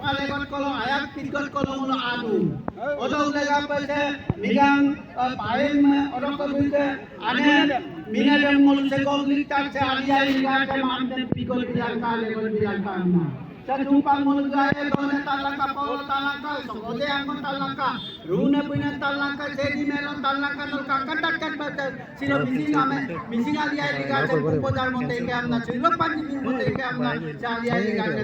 palegot kolong ayak tingkot kolong lo adu odong lega pese migang paim odong ko binte ane minadem mul se goglik tak se alia liga se mamte pikol bilang ka legot bilang ka na sa tumpang mul gae done talaka polo talaka sogode angon talaka rune punya talaka sedi melon talaka nol kakat kat bata silo missing alia liga se popodar monte ke amna silo panji bin monte ke amna sa alia liga se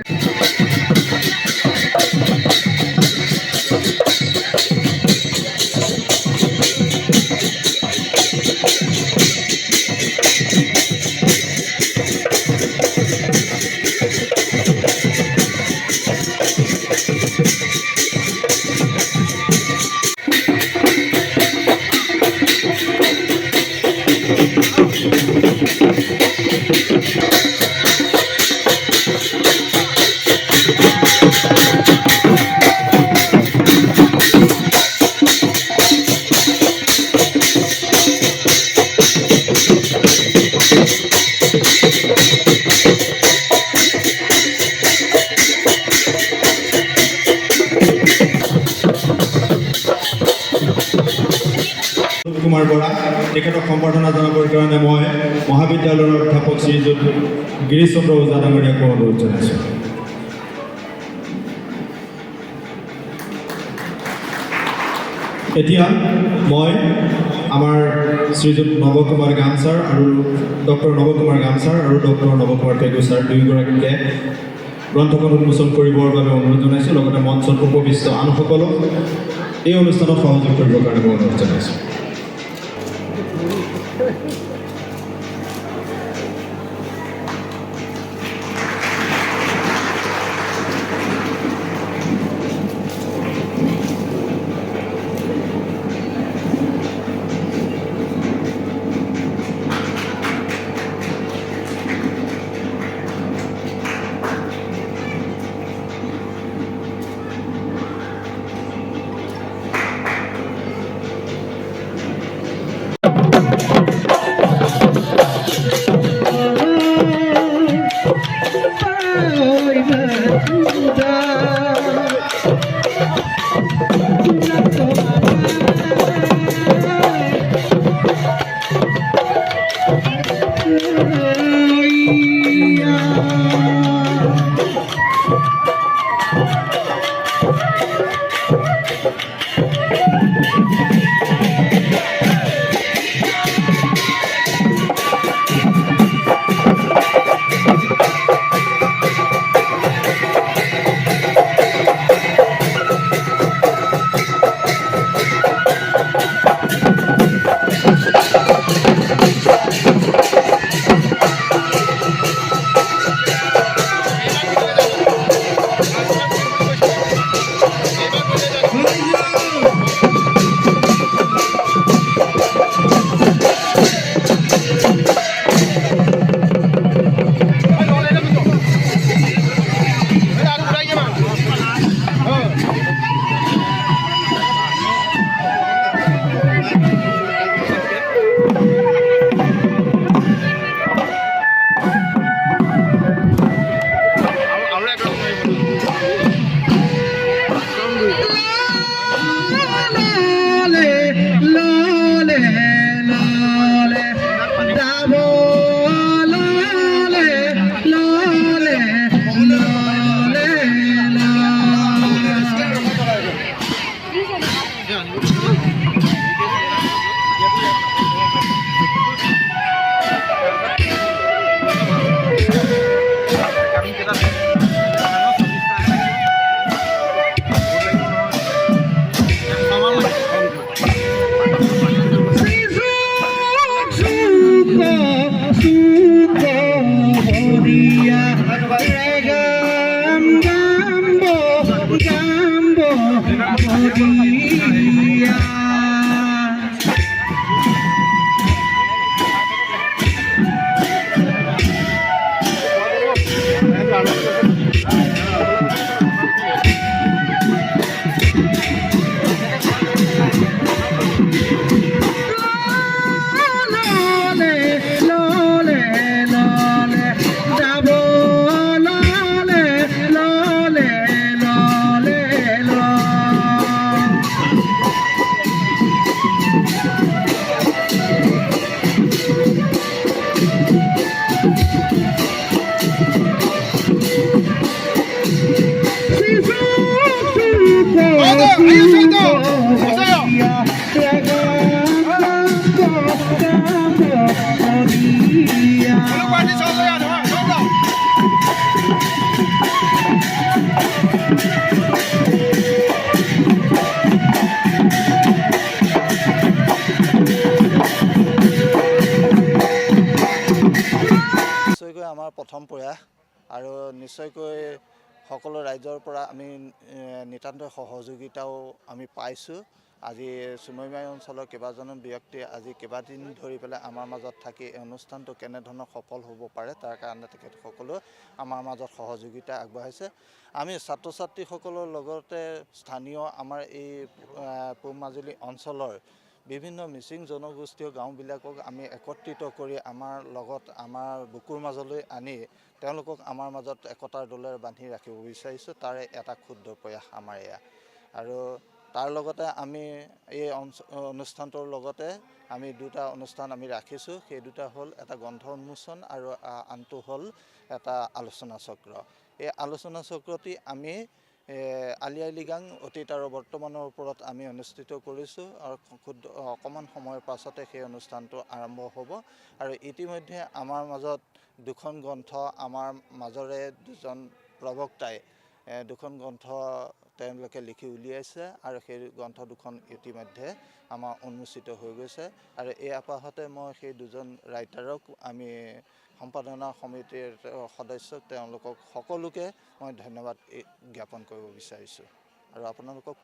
Kumar Bora তেখেতক সম্বৰ্ধনা জনাবৰ কাৰণে মই মহাবিদ্যালয়ৰ অধ্যাপক শ্ৰীযুত গিৰীশ চন্দ্ৰ ওজা ডাঙৰীয়াক অনুৰোধ জনাইছোঁ। এতিয়া মই আমাৰ শ্ৰীযুত নৱকুমাৰ গাম ছাৰ আৰু ডক্টৰ নৱকুমাৰ গাম ছাৰ আৰু ডক্টৰ নৱকুমাৰ পেগু ছাৰ দুয়োগৰাকীকে গ্ৰন্থখন উন্মোচন কৰিবৰ বাবে অনুৰোধ জনাইছোঁ। লগতে মঞ্চত উপবিষ্ট আনসকলক এই অনুষ্ঠানত সহযোগ কৰিবৰ কাৰণে মই অনুৰোধ জনাইছোঁ। আৰু নিশ্চয়কৈ সকলো ৰাইজৰ পৰা আমি নিতান্ত সহযোগিতাও আমি পাইছোঁ। আজি চুমৈমাৰী অঞ্চলৰ কেইবাজনো ব্যক্তিয়ে আজি কেইবাদিন ধৰি পেলাই আমাৰ মাজত থাকি এই অনুষ্ঠানটো কেনেধৰণৰ সফল হ'ব পাৰে তাৰ কাৰণে তেখেতসকলো আমাৰ মাজত সহযোগিতা আগবঢ়াইছে। আমি ছাত্ৰ ছাত্ৰীসকলৰ লগতে স্থানীয় আমাৰ এই পূব মাজুলী অঞ্চলৰ বিভিন্ন মিচিং জনগোষ্ঠীয় গাঁওবিলাকক আমি একত্ৰিত কৰি আমাৰ লগত আমাৰ বুকুৰ মাজলৈ আনি তেওঁলোকক আমাৰ মাজত একতাৰ ডোলেৰে বান্ধি ৰাখিব বিচাৰিছোঁ। তাৰে এটা ক্ষুদ্ৰ প্ৰয়াস আমাৰ এয়া। আৰু তাৰ লগতে আমি এই অনুষ্ঠানটোৰ লগতে আমি দুটা অনুষ্ঠান আমি ৰাখিছোঁ। সেই দুটা হ'ল এটা গ্ৰন্থ উন্মোচন আৰু আনটো হ'ল এটা আলোচনা চক্ৰ। এই আলোচনা চক্ৰটি আমি আলি আই লৃগাং অতীত আৰু বৰ্তমানৰ ওপৰত আমি অনুষ্ঠিত কৰিছোঁ আৰু অকণমান সময়ৰ পাছতে সেই অনুষ্ঠানটো আৰম্ভ হ'ব। আৰু ইতিমধ্যে আমাৰ মাজত দুখন গ্ৰন্থ আমাৰ মাজৰে দুজন প্ৰবক্তাই দুখন গ্ৰন্থ তেওঁলোকে লিখি উলিয়াইছে আৰু সেই গ্ৰন্থ দুখন ইতিমধ্যে আমাৰ উন্মোচিত হৈ গৈছে। আৰু এই আপাহতে মই সেই দুজন ৰাইটাৰক আমি সম্পাদনা সমিতিৰ সদস্যক তেওঁলোকক সকলোকে মই ধন্যবাদ জ্ঞাপন কৰিব বিচাৰিছোঁ। আৰু আপোনালোকক